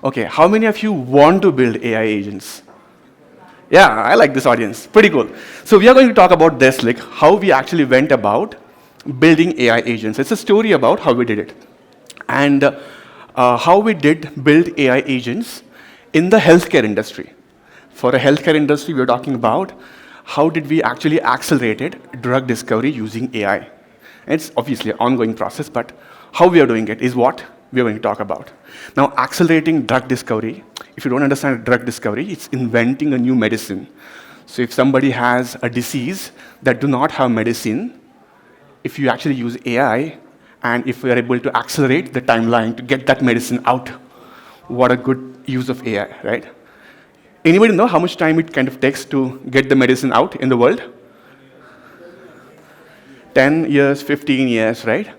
Okay, how many of you want to build AI agents? Yeah, I like this audience. Pretty cool. So we are going to talk about this, like how we actually went about building AI agents. It's a story about how we did it. And how we did build AI agents in the healthcare industry. For a healthcare industry, we're talking about how did we actually accelerated drug discovery using AI. It's obviously an ongoing process, but how we are doing it is what we're going to talk about. Now, accelerating drug discovery, if you don't understand drug discovery, it's inventing a new medicine. So if somebody has a disease that do not have medicine, if you actually use AI, and if we are able to accelerate the timeline to get that medicine out, what a good use of AI, right? Anybody know how much time it kind of takes to get the medicine out in the world? 10 years, 15 years, right?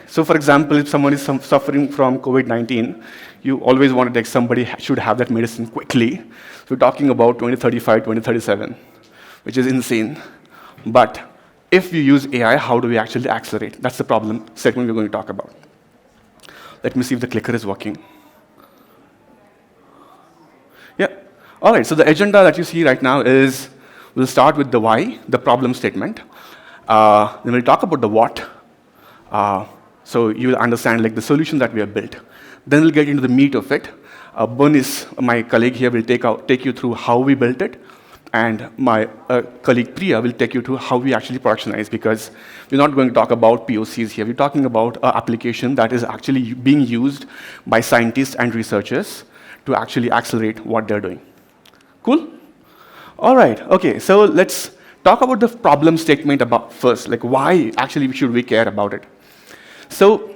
So for example, if someone is suffering from COVID-19, you always want to take somebody should have that medicine quickly. So we're talking about 2035, 2037, which is insane. But if you use AI, how do we actually accelerate? That's the problem segment we're going to talk about. Let me see if the clicker is working. Yeah. All right, so the agenda that you see right now is, we'll start with the why, the problem statement. Then we'll talk about the what. So you'll understand like the solution that we have built. Then we'll get into the meat of it. Bernice, my colleague here, will take you through how we built it. And my colleague Priya will take you to how we actually productionize, because we're not going to talk about POCs here. We're talking about an application that is actually being used by scientists and researchers to actually accelerate what they're doing. Cool? All right, okay, so let's talk about the problem statement about first, like why actually should we care about it? So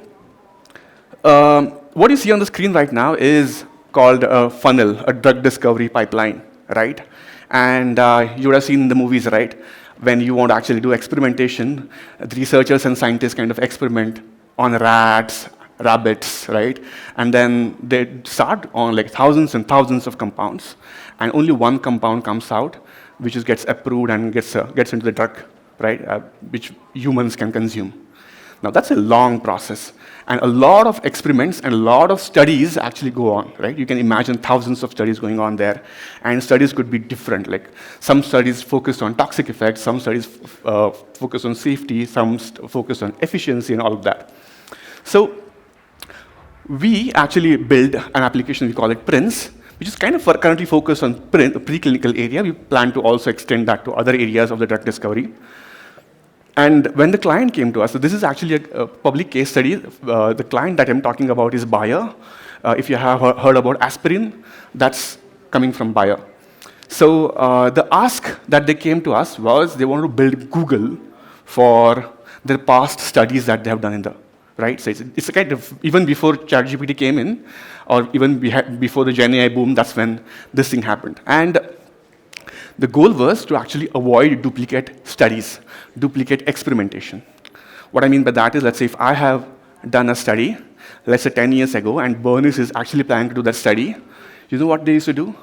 what you see on the screen right now is called a funnel, a drug discovery pipeline, right? And you would have seen in the movies, right? When you want to actually do experimentation, the researchers and scientists kind of experiment on rats, rabbits, right? And then they start on like thousands and thousands of compounds, and only one compound comes out, which gets approved and gets into the drug, right? Which humans can consume. Now that's a long process, and a lot of experiments and a lot of studies actually go on, right? You can imagine thousands of studies going on there, and studies could be different. Like some studies focus on toxic effects, some studies focus on safety, some focus on efficiency and all of that. So we actually build an application, we call it Prince, which is kind of currently focused on preclinical area. We plan to also extend that to other areas of the drug discovery. And when the client came to us, so this is actually a public case study. The client that I'm talking about is Bayer. If you have heard about aspirin, that's coming from Bayer. So the ask that they came to us was they wanted to build Google for their past studies that they have done in the, right? So it's a kind of, even before ChatGPT came in, or even before the Gen AI boom, that's when this thing happened. And the goal was to actually avoid duplicate studies, duplicate experimentation. What I mean by that is, let's say if I have done a study, let's say 10 years ago, and Bernice is actually planning to do that study, you know what they used to do?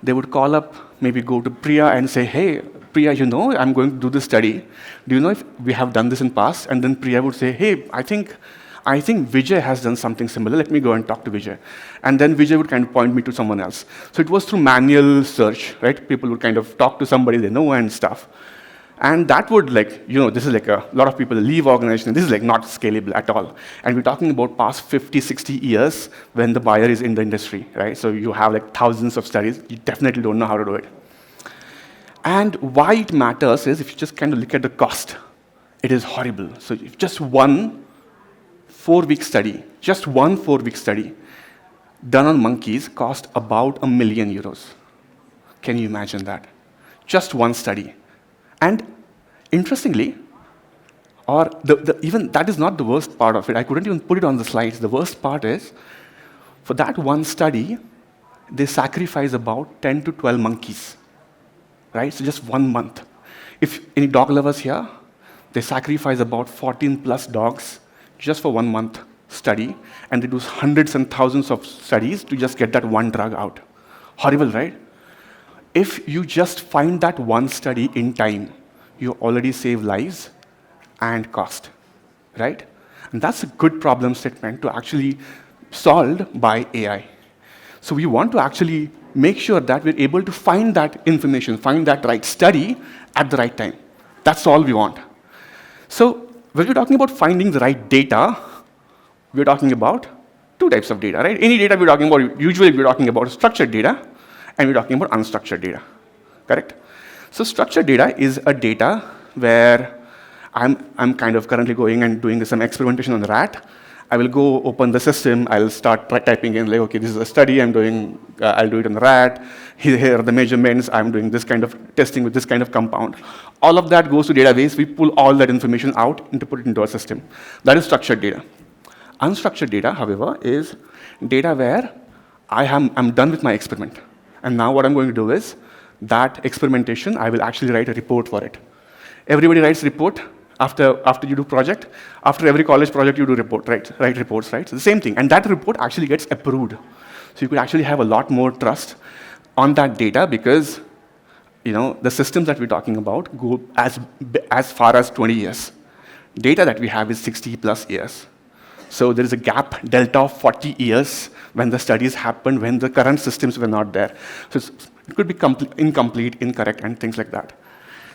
They would call up, maybe go to Priya and say, hey, Priya, you know, I'm going to do this study. Do you know if we have done this in past? And then Priya would say, hey, I think Vijay has done something similar. Let me go and talk to Vijay. And then Vijay would kind of point me to someone else. So it was through manual search, right? People would kind of talk to somebody they know and stuff. And that would like, you know, this is like a lot of people leave organizations. This is like not scalable at all. And we're talking about past 50, 60 years when the buyer is in the industry, right? So you have like thousands of studies. You definitely don't know how to do it. And why it matters is if you just kind of look at the cost, it is horrible. So if just one 4-week study, just one 4-week study done on monkeys cost about €1 million. Can you imagine that? Just one study. And interestingly, or even that is not the worst part of it. I couldn't even put it on the slides. The worst part is, for that one study, they sacrifice about 10 to 12 monkeys, right? So just 1 month. If any dog lovers here, they sacrifice about 14 plus dogs just for 1 month study, and they do hundreds and thousands of studies to just get that one drug out. Horrible, right? If you just find that one study in time, you already save lives and cost, right? And that's a good problem statement to actually solved by AI. So we want to actually make sure that we're able to find that information, find that right study at the right time. That's all we want. So when we're talking about finding the right data, we're talking about two types of data, right? Any data we're talking about, usually we're talking about structured data, and we're talking about unstructured data, correct? So structured data is a data where I'm kind of currently going and doing some experimentation on the rat. I will go open the system, I'll start typing in like, okay, this is a study I'm doing, I'll do it on the rat, here are the measurements, I'm doing this kind of testing with this kind of compound. All of that goes to database, we pull all that information out and put it into our system. That is structured data. Unstructured data, however, is data where I'm done with my experiment. And now what I'm going to do is, that experimentation, I will actually write a report for it. Everybody writes report after you do project. After every college project, you do report, right? Write reports, right? So the same thing. And that report actually gets approved. So you could actually have a lot more trust on that data because the systems that we're talking about go as far as 20 years. Data that we have is 60 plus years. So there is a gap, delta of 40 years when the studies happened, when the current systems were not there. So it could be incomplete, incorrect, and things like that.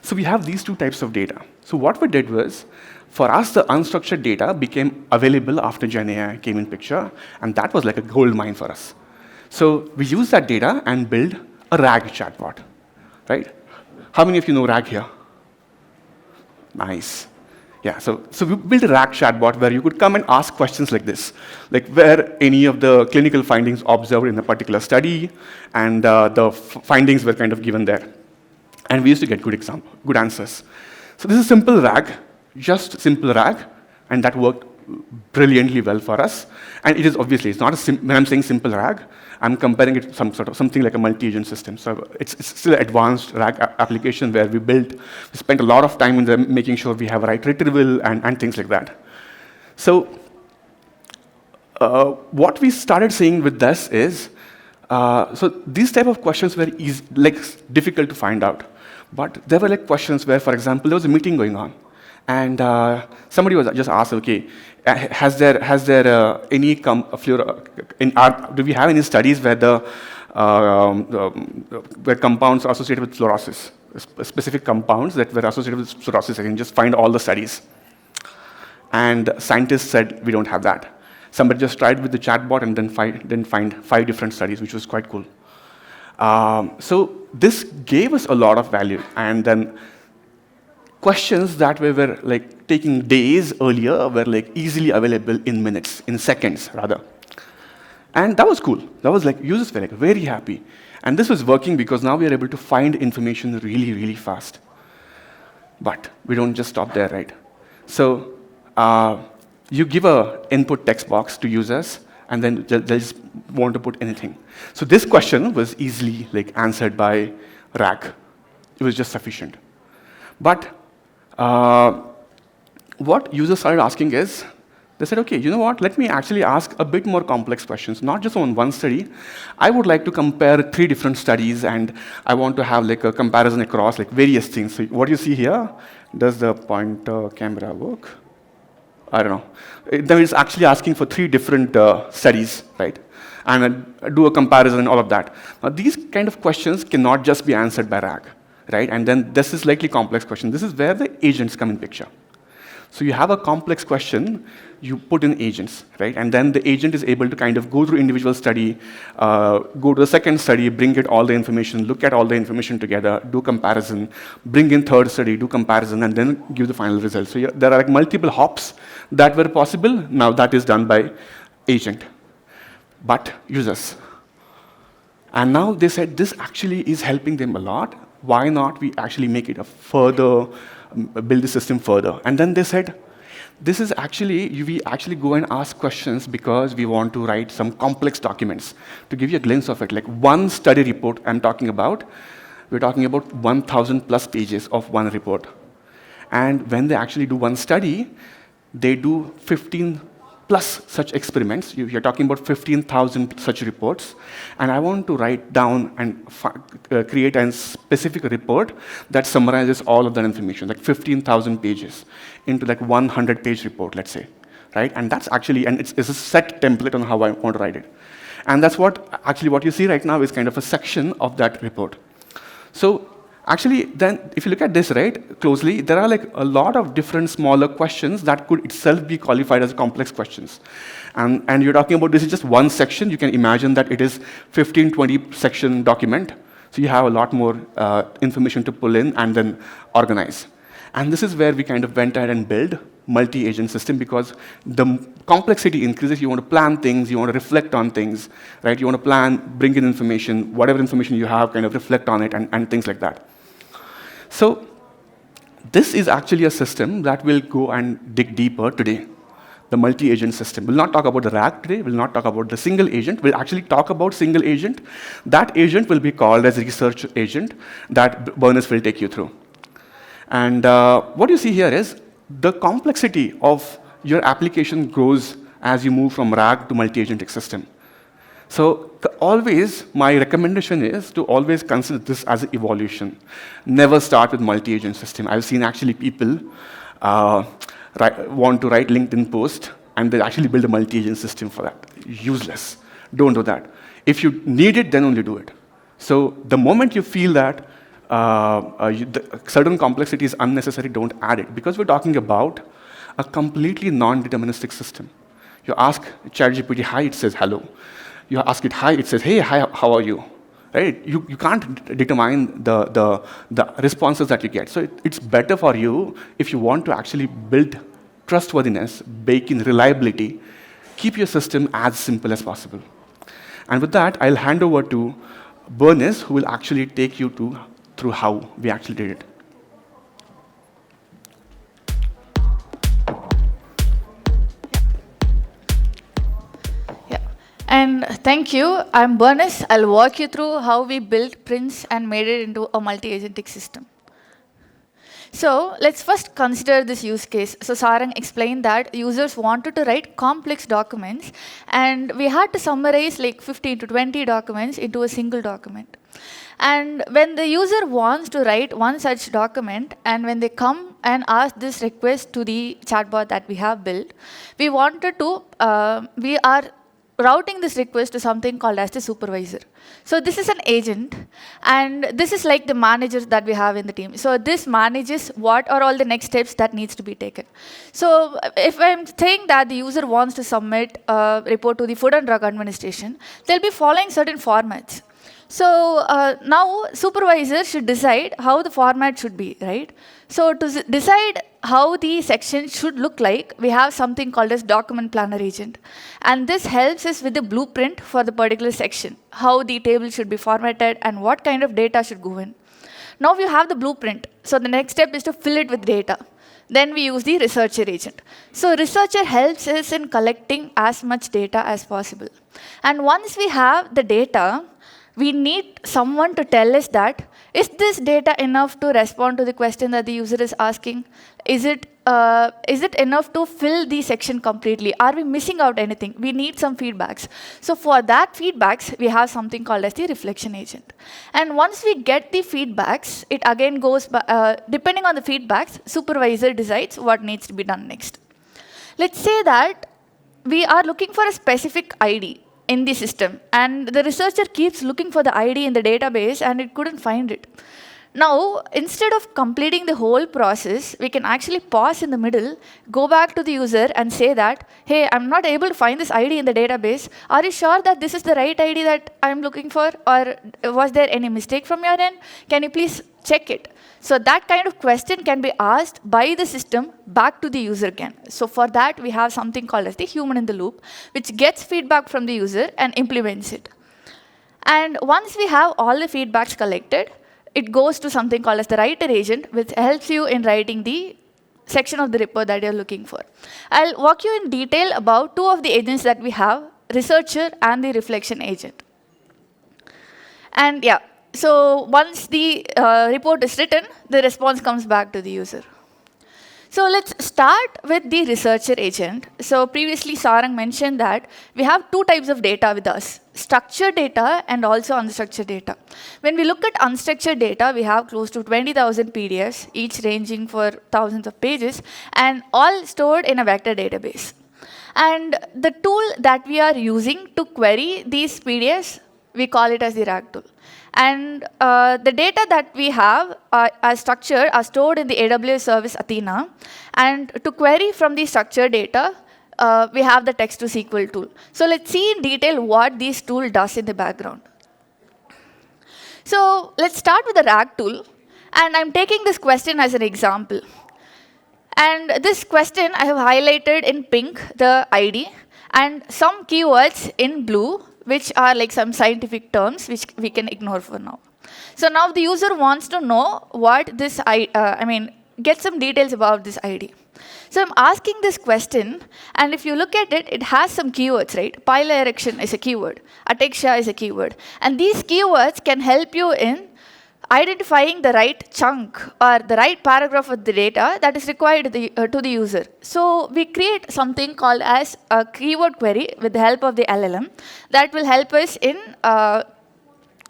So we have these two types of data. So what we did was, for us, the unstructured data became available after Gen AI came in picture, and that was like a gold mine for us. So we used that data and built a RAG chatbot, right? How many of you know RAG here? Nice. Yeah, so we built a RAG chatbot where you could come and ask questions like this, like where any of the clinical findings observed in a particular study, and the findings were kind of given there. And we used to get good answers. So this is simple RAG, just simple RAG, and that worked brilliantly well for us. And it is obviously, it's not when I'm saying simple RAG, I'm comparing it to something like a multi-agent system. So it's still an advanced RAG application where we spent a lot of time in them making sure we have right retrieval and things like that. So what we started seeing with this is, so these type of questions were difficult to find out. But there were questions where, for example, there was a meeting going on, and somebody was just asked, okay, do we have any studies where where compounds are associated with fluorosis, specific compounds that were associated with fluorosis? I can just find all the studies. And scientists said, we don't have that. Somebody just tried with the chatbot and then didn't find 5 different studies, which was quite cool. So this gave us a lot of value. And then questions that we were taking days earlier were easily available in minutes, in seconds rather. And that was cool. That was users were very happy. And this was working because now we are able to find information really, really fast. But we don't just stop there, right? So you give a input text box to users, and then they just want to put anything. So this question was easily answered by RAG. It was just sufficient. But what users started asking is, they said, okay, you know what? Let me actually ask a bit more complex questions, not just on one study. I would like to compare 3 different studies, and I want to have a comparison across various things. So what you see here, does the pointer camera work? I don't know. Then it's actually asking for 3 different studies, right? And do a comparison and all of that. Now, these kind of questions cannot just be answered by RAG, right? And then this is likely complex question. This is where the agents come in picture. So you have a complex question, you put in agents, right? And then the agent is able to kind of go through individual study, go to the second study, bring it all the information, look at all the information together, do comparison, bring in third study, do comparison, and then give the final result. So there are multiple hops that were possible. Now that is done by agent, but users. And now they said this actually is helping them a lot. Why not we actually make it build the system further? And then they said, this is actually, we actually go and ask questions because we want to write some complex documents. To give you a glimpse of it, one study report I'm talking about, we're talking about 1,000 plus pages of one report. And when they actually do one study, they do 15 plus such experiments. You're talking about 15,000 such reports. And I want to write down and create a specific report that summarizes all of that information, 15,000 pages, into 100-page report, let's say, right? And that's actually, and it's a set template on how I want to write it. And that's what you see right now is kind of a section of that report. So actually, then, if you look at this, right, closely, there are like a lot of different smaller questions that could itself be qualified as complex questions. And you're talking about this is just one section. You can imagine that it is 15, 20 section document. So you have a lot more information to pull in and then organize. And this is where we kind of went ahead and build multi-agent system, because the complexity increases. You want to plan things, you want to reflect on things, right? You want to plan, bring in information, whatever information you have, kind of reflect on it, and things like that. So this is actually a system that will go and dig deeper today. The multi-agent system. We'll not talk about the RAG today, we'll not talk about the single agent, we'll actually talk about single agent. That agent will be called as a research agent that Bernice will take you through. And what you see here is the complexity of your application grows as you move from RAG to multi-agentic system. So always, my recommendation is to always consider this as an evolution. Never start with multi-agent system. I've seen actually people want to write LinkedIn post, and they actually build a multi-agent system for that. Useless. Don't do that. If you need it, then only do it. So the moment you feel that certain complexity is unnecessary, don't add it, because we're talking about a completely non-deterministic system. You ask ChatGPT, hi, it says hello. You ask it hi, it says, hey, hi, how are you? Right? You can't determine the responses that you get. So it's better for you, if you want to actually build trustworthiness, bake in reliability, keep your system as simple as possible. And with that, I'll hand over to Bernice, who will actually take you through how we actually did it. And thank you. I'm Bernice. I'll walk you through how we built Prince and made it into a multi-agentic system. So let's first consider this use case. So Sarang explained that users wanted to write complex documents, and we had to summarize like 15 to 20 documents into a single document. And when the user wants to write one such document, and when they come and ask this request to the chatbot that we have built, we wanted to, we are routing this request to something called as the supervisor. So this is an agent, and this is like the managers that we have in the team. So this manages what are all the next steps that needs to be taken. So if I'm saying that the user wants to submit a report to the Food and Drug Administration, they'll be following certain formats. So now supervisor should decide how the format should be, right? So to decide how the section should look like, we have something called as document planner agent. And this helps us with the blueprint for the particular section, how the table should be formatted and what kind of data should go in. Now we have the blueprint. So the next step is to fill it with data. Then we use the researcher agent. So researcher helps us in collecting as much data as possible. And once we have the data, we need someone to tell us that, is this data enough to respond to the question that the user is asking? Is it enough to fill the section completely? Are we missing out anything? We need some feedbacks. So for that feedbacks, we have something called as the reflection agent. And once we get the feedbacks, it again goes, depending on the feedbacks, supervisor decides what needs to be done next. Let's say that we are looking for a specific ID in the system, and the researcher keeps looking for the ID in the database and it couldn't find it. Now, instead of completing the whole process, we can actually pause in the middle, go back to the user and say that, hey, I'm not able to find this ID in the database. Are you sure that this is the right ID that I'm looking for? Or was there any mistake from your end? Can you please check it? So that kind of question can be asked by the system back to the user again. So for that, we have something called as the human in the loop, which gets feedback from the user and implements it. And once we have all the feedbacks collected, it goes to something called as the writer agent, which helps you in writing the section of the report that you're looking for. I'll walk you in detail about two of the agents that we have, researcher and the reflection agent. And yeah, so once the report is written, the response comes back to the user. So let's start with the researcher agent. So previously, Sarang mentioned that we have two types of data with us, structured data and also unstructured data. When we look at unstructured data, we have close to 20,000 PDFs, each ranging for thousands of pages, and all stored in a vector database. And the tool that we are using to query these PDFs, we call it as the RAG tool. And the data that we have as structured are stored in the AWS service Athena. And to query from the structured data, we have the text-to-SQL tool. So let's see in detail what this tool does in the background. So let's start with the RAG tool. And I'm taking this question as an example. And this question, I have highlighted in pink the ID, and some keywords in blue, which are like some scientific terms, which we can ignore for now. So now the user wants to know what this, get some details about this ID. So I'm asking this question, and if you look at it, it has some keywords, right? Pile erection is a keyword. Ataxia is a keyword. And these keywords can help you in identifying the right chunk or the right paragraph of the data that is required to the user. So we create something called as a keyword query with the help of the LLM that will help us in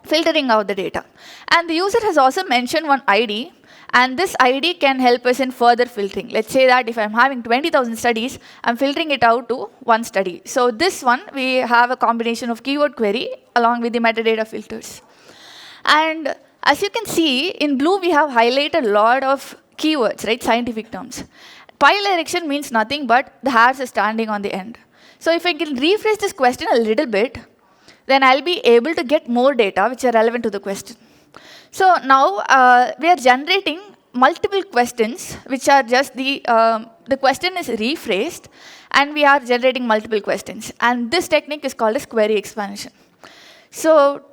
filtering out the data. And the user has also mentioned one ID, and this ID can help us in further filtering. Let's say that if I'm having 20,000 studies, I'm filtering it out to one study. So this one, we have a combination of keyword query along with the metadata filters. And as you can see, in blue, we have highlighted a lot of keywords, right? Scientific terms. Pile erection means nothing but the hairs are standing on the end. So if I can rephrase this question a little bit, then I'll be able to get more data which are relevant to the question. So now we are generating multiple questions, which are just the question is rephrased, and we are generating multiple questions. And this technique is called as query expansion. So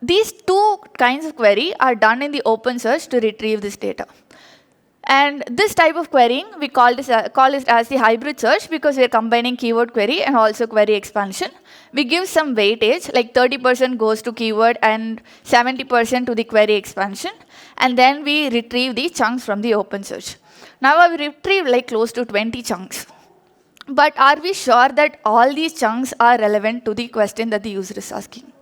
these two kinds of query are done in the open source to retrieve this data. And this type of querying, we call it as the hybrid search because we are combining keyword query and also query expansion. We give some weightage, like 30% goes to keyword and 70% to the query expansion. And then we retrieve the chunks from the open search. Now I retrieve like close to 20 chunks. But are we sure that all these chunks are relevant to the question that the user is asking?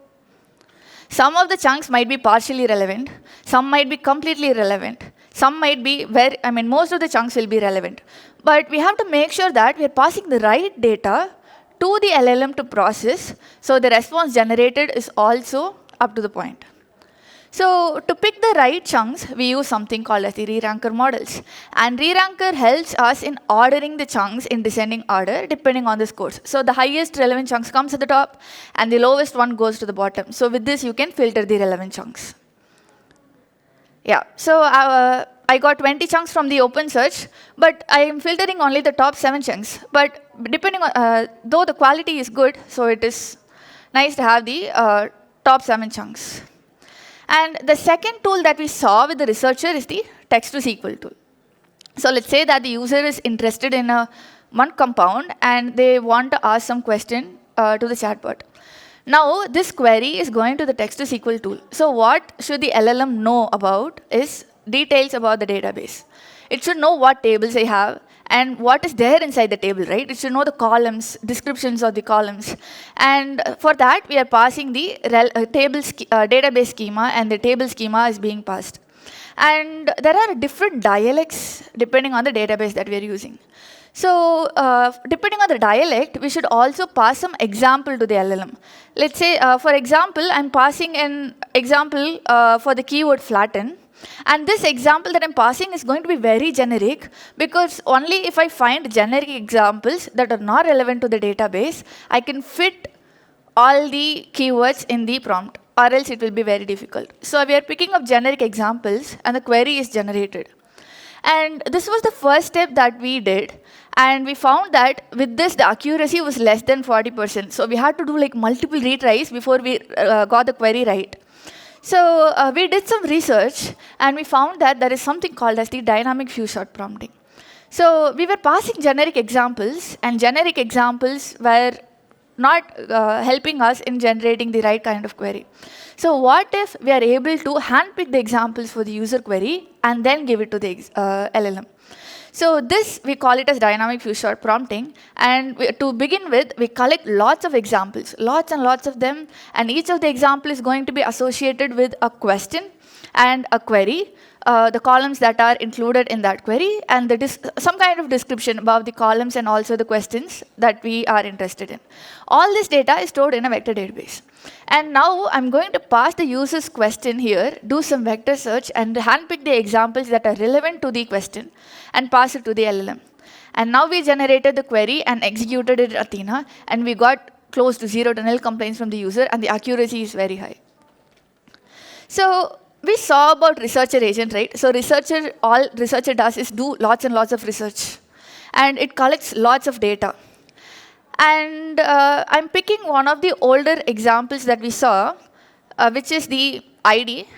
Some of the chunks might be partially relevant. Some might be completely relevant. Some might be most of the chunks will be relevant. But we have to make sure that we are passing the right data to the LLM to process, so the response generated is also up to the point. So to pick the right chunks, we use something called as the re-ranker models. And re-ranker helps us in ordering the chunks in descending order depending on the scores. So the highest relevant chunks comes at the top, and the lowest one goes to the bottom. So with this, you can filter the relevant chunks. Yeah, so I got 20 chunks from the open search, but I am filtering only the top 7 chunks. But depending on, though the quality is good, so it is nice to have the top 7 chunks. And the second tool that we saw with the researcher is the text-to-SQL tool. So let's say that the user is interested in one compound, and they want to ask some question to the chatbot. Now, this query is going to the text-to-SQL tool. So what should the LLM know about is details about the database. It should know what tables I have and what is there inside the table, right? It should know the columns, descriptions of the columns. And for that, we are passing the database schema, and the table schema is being passed. And there are different dialects depending on the database that we are using. So depending on the dialect, we should also pass some example to the LLM. Let's say, for example, I'm passing an example for the keyword flatten. And this example that I'm passing is going to be very generic, because only if I find generic examples that are not relevant to the database, I can fit all the keywords in the prompt, or else it will be very difficult. So we are picking up generic examples, and the query is generated. And this was the first step that we did. And we found that with this, the accuracy was less than 40%. So we had to do like multiple retries before we got the query right. So we did some research, and we found that there is something called as the dynamic few-shot prompting. So we were passing generic examples, and generic examples were not helping us in generating the right kind of query. So what if we are able to handpick the examples for the user query and then give it to the LLM? So this, we call it as dynamic few-shot prompting. And to begin with, we collect lots of examples, lots and lots of them. And each of the example is going to be associated with a question. and a query, the columns that are included in that query, and some kind of description about the columns and also the questions that we are interested in. All this data is stored in a vector database. And now I'm going to pass the user's question here, do some vector search, and handpick the examples that are relevant to the question, and pass it to the LLM. And now we generated the query and executed it in Athena, and we got close to 0 to nil complaints from the user, and the accuracy is very high. So we saw about researcher agent, right? So all researcher does is do lots and lots of research, and it collects lots of data. And I'm picking one of the older examples that we saw, which is the ID,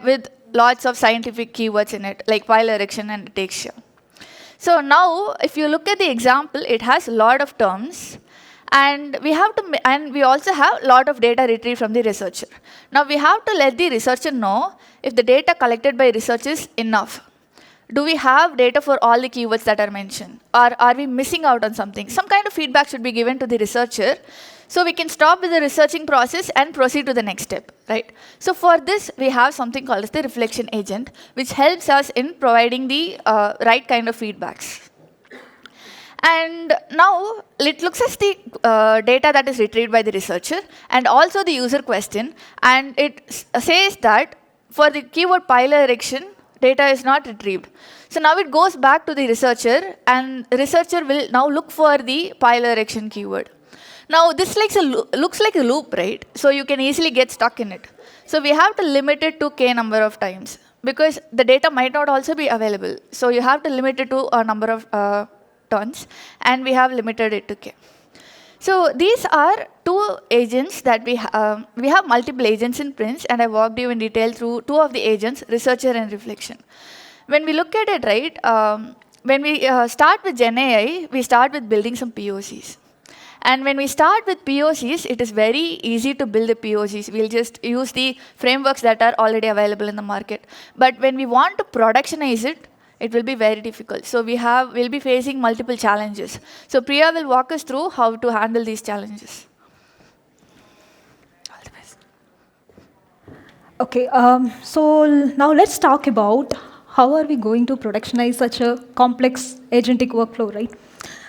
with lots of scientific keywords in it, like pile erection and ataxia. So now, if you look at the example, it has a lot of terms, and we also have a lot of data retrieved from the researcher. Now we have to let the researcher know if the data collected by research is enough. Do we have data for all the keywords that are mentioned? Or are we missing out on something? Some kind of feedback should be given to the researcher, so we can stop with the researching process and proceed to the next step, right? So for this, we have something called as the reflection agent, which helps us in providing the right kind of feedbacks. And now it looks at the data that is retrieved by the researcher and also the user question, and it says that for the keyword pile erection, data is not retrieved. So now it goes back to the researcher, and the researcher will now look for the pile erection keyword. Now this looks like a loop, right? So you can easily get stuck in it. So we have to limit it to k number of times, because the data might not also be available. So you have to limit it to a number of turns, and we have limited it to k. So these are two agents that we have multiple agents in Prince, and I walked you in detail through two of the agents, researcher and reflection. When we look at it, right, when we start with Gen AI, we start with building some POCs. And when we start with POCs, it is very easy to build the POCs. We'll just use the frameworks that are already available in the market. But when we want to productionize it, it will be very difficult. So we'll be facing multiple challenges. So Priya will walk us through how to handle these challenges. All the best. Okay, so now let's talk about how are we going to productionize such a complex agentic workflow, right?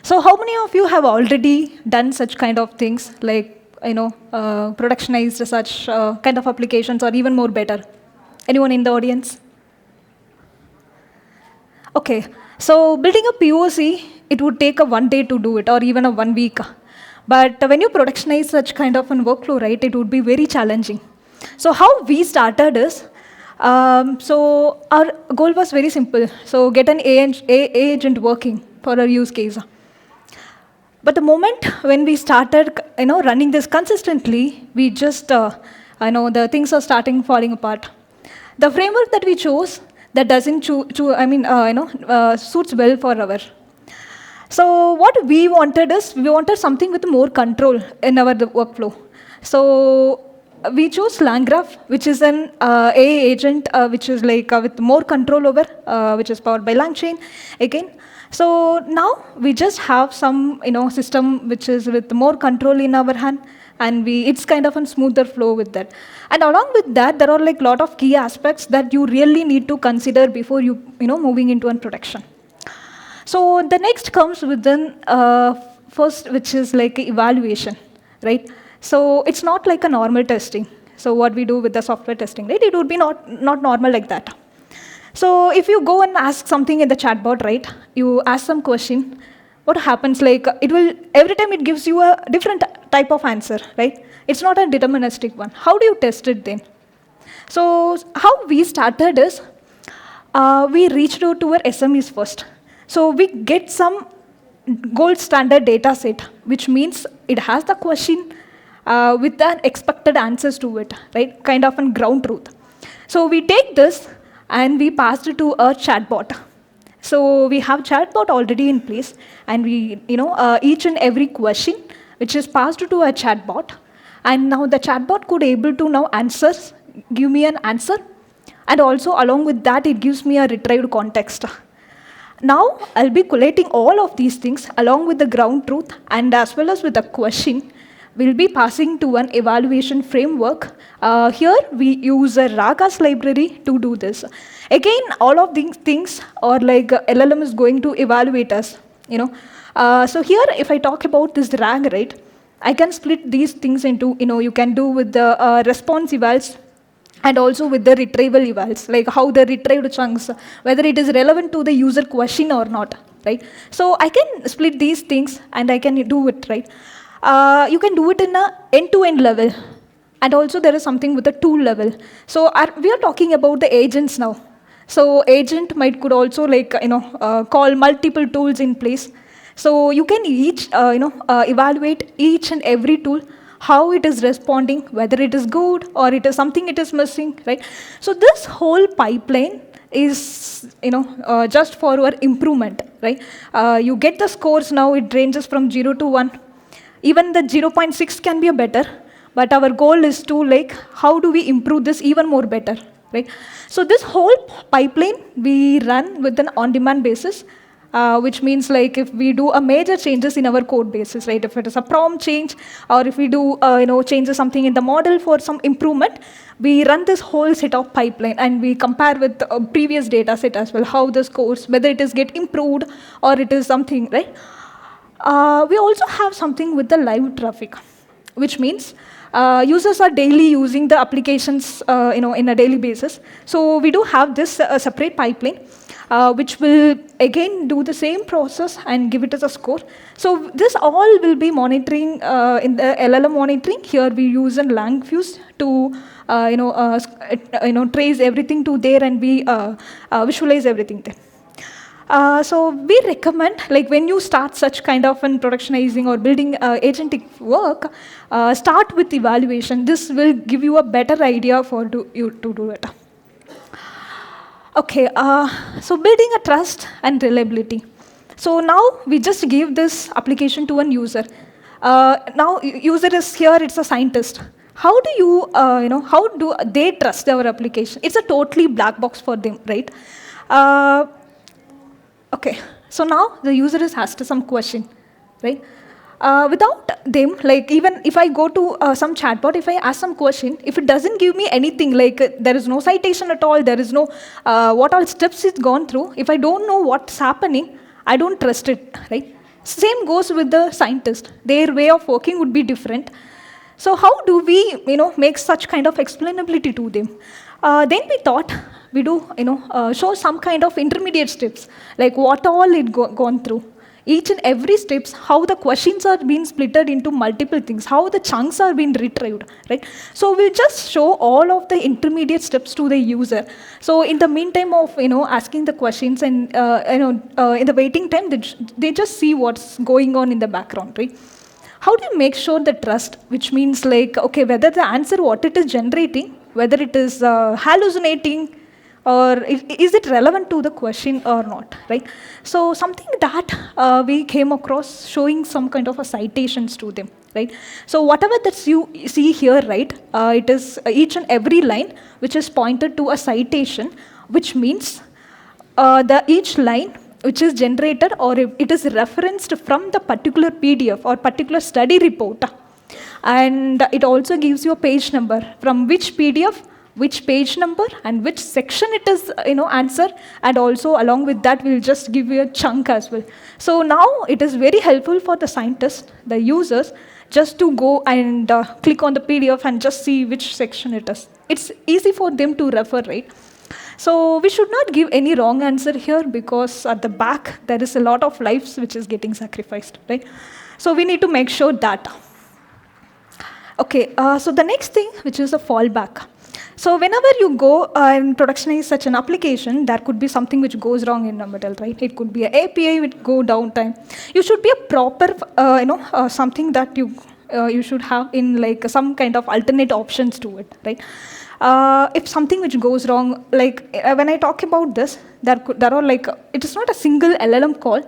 So how many of you have already done such kind of things, like, productionized such kind of applications, or even more better? Anyone in the audience? Okay, so building a POC, it would take a 1 day to do it, or even a 1 week. But when you productionize such kind of a workflow, right, it would be very challenging. So how we started is, so our goal was very simple. So get an agent working for our use case. But the moment when we started, running this consistently, we just, the things are starting falling apart. The framework that we chose, that doesn't suits well for our. So what we wanted is, we wanted something with more control in our workflow. So we chose LangGraph, which is an AI agent, which is like with more control over, which is powered by LangChain again. So now we just have some system which is with more control in our hand, and it's kind of a smoother flow with that. And along with that, there are like lot of key aspects that you really need to consider before you moving into a production. So the next comes within first, which is like evaluation, right? So it's not like a normal testing. So what we do with the software testing, right? It would be not normal like that. So if you go and ask something in the chatbot, right? You ask some question, what happens? Like every time it gives you a different type of answer, right? It's not a deterministic one. How do you test it then? So how we started is, we reached out to our SMEs first. So we get some gold standard data set, which means it has the question with the expected answers to it, right? Kind of a ground truth. So we take this and we passed it to a chatbot. So we have chatbot already in place, and we, each and every question which is passed to a chatbot, and now the chatbot could able to now give me an answer, and also along with that it gives me a retrieved context. Now I'll be collating all of these things along with the ground truth and as well as with the question, we'll be passing to an evaluation framework. Here we use a Ragas library to do this. Again, all of these things are like LLM is going to evaluate us. So here, if I talk about this RAG, right, I can split these things into, you can do with the response evals and also with the retrieval evals, like how the retrieved chunks, whether it is relevant to the user question or not, right? So I can split these things and I can do it, right? You can do it in a end-to-end level. And also there is something with the tool level. So we are talking about the agents now. So agent could also call multiple tools in place. So you can evaluate each and every tool, how it is responding, whether it is good or it is something it is missing, right? So this whole pipeline is just for our improvement, right? You get the scores now, it ranges from 0 to 1. Even the 0.6 can be a better, but our goal is to how do we improve this even more better, right? So this whole pipeline we run with an on-demand basis, which means if we do a major changes in our code basis, right? If it is a prompt change, or if we do changes something in the model for some improvement, we run this whole set of pipeline and we compare with the previous data set as well, how the scores, whether it is get improved or it is something, right? We also have something with the live traffic, which means users are daily using the applications in a daily basis. So we do have this separate pipeline, which will again do the same process and give it as a score. So this all will be monitoring in the LLM monitoring. Here we use a LangFuse to trace everything to there and we visualize everything there. So we recommend, when you start such kind of productionizing or building agentic work, start with evaluation. This will give you a better idea for you to do it. Okay, so building a trust and reliability. So now we just give this application to one user. Now user is here, it's a scientist. How do you, how do they trust our application? It's a totally black box for them, right? Okay, so now the user is asked some question, right? Without them, even if I go to some chatbot, if I ask some question, if it doesn't give me anything, there is no citation at all, there is no what all steps it's gone through, if I don't know what's happening, I don't trust it, right? Same goes with the scientist. Their way of working would be different. So how do we, make such kind of explainability to them? Then we thought we do, show some kind of intermediate steps, like what all it gone through. Each and every steps, how the questions are being splitted into multiple things, how the chunks are being retrieved, right? So we'll just show all of the intermediate steps to the user. So in the meantime of, asking the questions and, in the waiting time, they just see what's going on in the background, right? How do you make sure the trust, which means okay, whether the answer, what it is generating, whether it is hallucinating, or is it relevant to the question or not, right? So something that we came across showing some kind of a citations to them, right? So whatever that you see here, right, it is each and every line which is pointed to a citation, which means each line which is generated or it is referenced from the particular PDF or particular study report. And it also gives you a page number from which PDF, which page number, and which section it is, answer, and also along with that, we'll just give you a chunk as well. So now it is very helpful for the scientists, the users, just to go and click on the PDF and just see which section it is. It's easy for them to refer, right? So we should not give any wrong answer here because at the back, there is a lot of lives which is getting sacrificed, right? So we need to make sure that. Okay, so the next thing, which is a fallback. So whenever you go and productionize such an application, there could be something which goes wrong in the middle, right? It could be an API which go downtime. You should be a proper, something that you should have in some kind of alternate options to it, right? If something which goes wrong, when I talk about this, there are it is not a single LLM call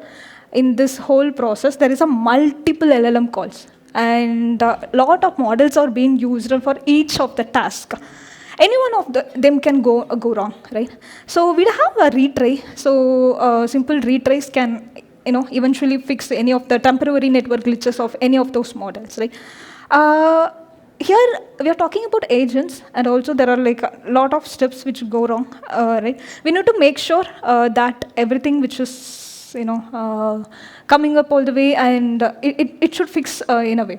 in this whole process. There is a multiple LLM calls, and a lot of models are being used for each of the tasks. Any one of them can go wrong, right? So we have a retry. So simple retries can eventually fix any of the temporary network glitches of any of those models, right? Here we are talking about agents, and also there are like a lot of steps which go wrong, right? We need to make sure that everything which is coming up all the way, and it should fix in a way.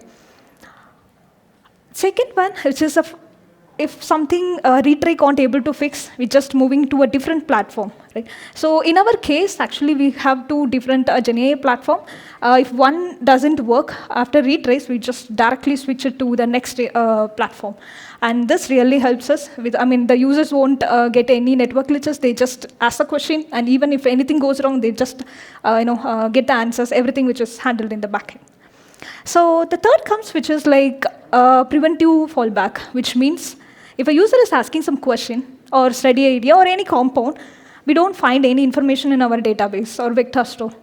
Second one, which is if something retry can't able to fix, we're just moving to a different platform, right? So in our case, actually, we have two different GenAI platform. If one doesn't work after retrace, we just directly switch it to the next platform. And this really helps us with, the users won't get any network glitches. They just ask a question, and even if anything goes wrong, they just get the answers, everything which is handled in the backend. So the third comes, which is like preventive fallback, which means if a user is asking some question or study idea or any compound, we don't find any information in our database or vector store,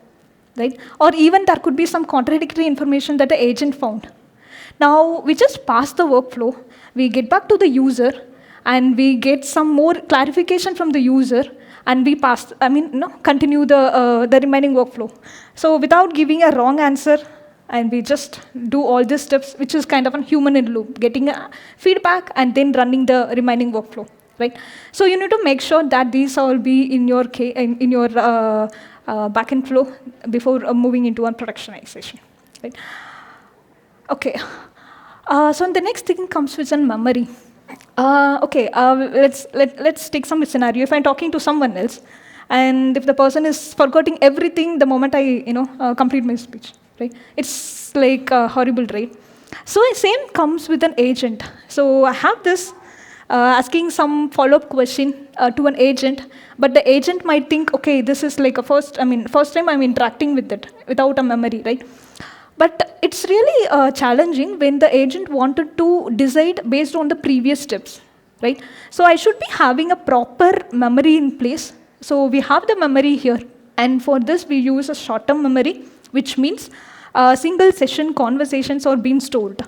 right? Or even there could be some contradictory information that the agent found. Now, we just pass the workflow, we get back to the user, and we get some more clarification from the user, and we continue the remaining workflow. So without giving a wrong answer, and we just do all these steps, which is kind of a human in loop, getting a feedback and then running the remaining workflow, right? So you need to make sure that these all be in your backend flow before moving into a productionization, right? Okay. So the next thing comes with memory. Let's take some scenario. If I'm talking to someone else, and if the person is forgetting everything the moment I complete my speech, right? It's like horrible, right? So same comes with an agent. So I have this asking some follow-up question to an agent, but the agent might think, okay, this is like first time I'm interacting with it without a memory, right? But it's really challenging when the agent wanted to decide based on the previous steps, right? So I should be having a proper memory in place. So we have the memory here, and for this we use a short-term memory, which means single session conversations are being stored.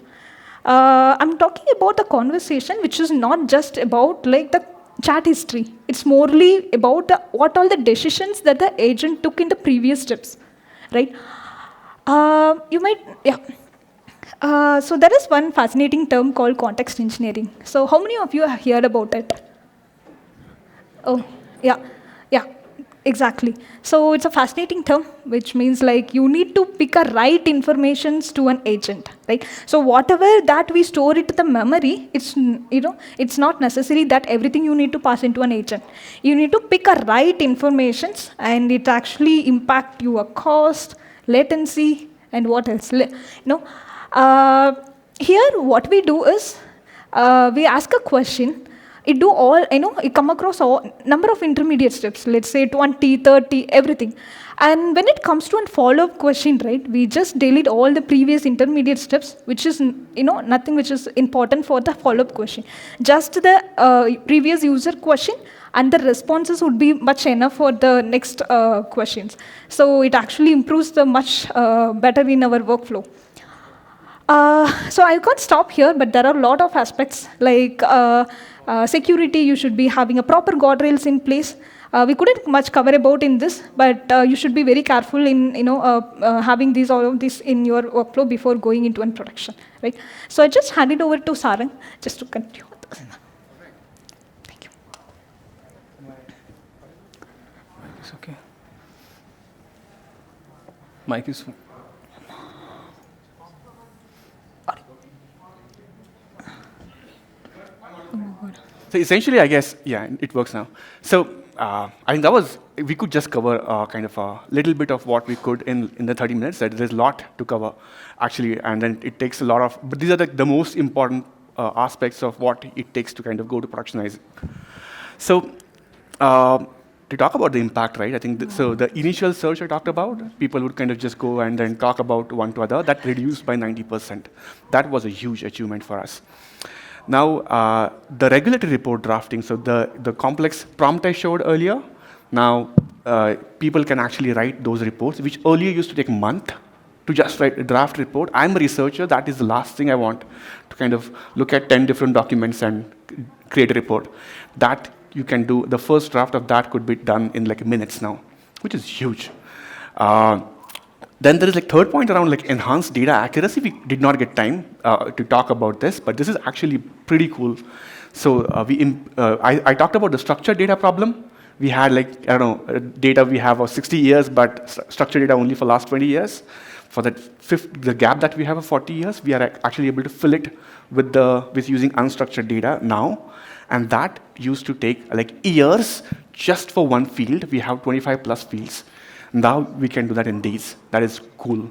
I'm talking about the conversation, which is not just about like the chat history. It's morely about what all the decisions that the agent took in the previous steps, right? So there is one fascinating term called context engineering. So how many of you have heard about it? Oh, yeah. Exactly. So it's a fascinating term, which means like you need to pick a right informations to an agent, right? So whatever that we store it to the memory, it's not necessary that everything you need to pass into an agent. You need to pick a right informations, and it actually impact your cost, latency, and what else? Here what we do is we ask a question. It do all, it come across all number of intermediate steps, let's say 20, 30, everything. And when it comes to a follow-up question, right, we just delete all the previous intermediate steps, which is, nothing which is important for the follow-up question. Just the previous user question, and the responses would be much enough for the next questions. So it actually improves the much better in our workflow. So I can't stop here, but there are a lot of aspects like security. You should be having a proper guardrails in place. We couldn't much cover about in this, but you should be very careful in having all of this in your workflow before going into production, right? So I just hand it over to Sarang just to continue with this. Thank you. It's okay. Mic is. So essentially, I guess, yeah, it works now. So I think we could just cover kind of a little bit of what we could in the 30 minutes. There's a lot to cover, actually, and then it takes a lot of, but these are the most important aspects of what it takes to kind of go to productionizing. So to talk about the impact, right, I think, so the initial search I talked about, people would kind of just go and then talk about one to other. That reduced by 90%. That was a huge achievement for us. Now, the regulatory report drafting, so the complex prompt I showed earlier, now people can actually write those reports, which earlier used to take a month to just write a draft report. I'm a researcher. That is the last thing I want, to kind of look at 10 different documents and create a report. That you can do, the first draft of that could be done in like minutes now, which is huge. Then there is like third point around like enhanced data accuracy. We did not get time to talk about this, but this is actually pretty cool. So I talked about the structured data problem. We had like, I don't know, data we have of 60 years, but structured data only for last 20 years. For the gap that we have of 40 years, we are actually able to fill it with using unstructured data now. And that used to take like years just for one field. We have 25 plus fields. Now we can do that in days. That is cool.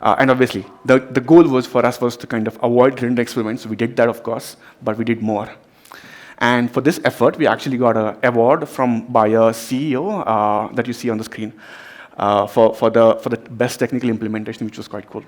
And obviously, the goal was for us was to kind of avoid redundant experiments. We did that, of course, but we did more. And for this effort, we actually got an award from Bayer CEO that you see on the screen for the best technical implementation, which was quite cool.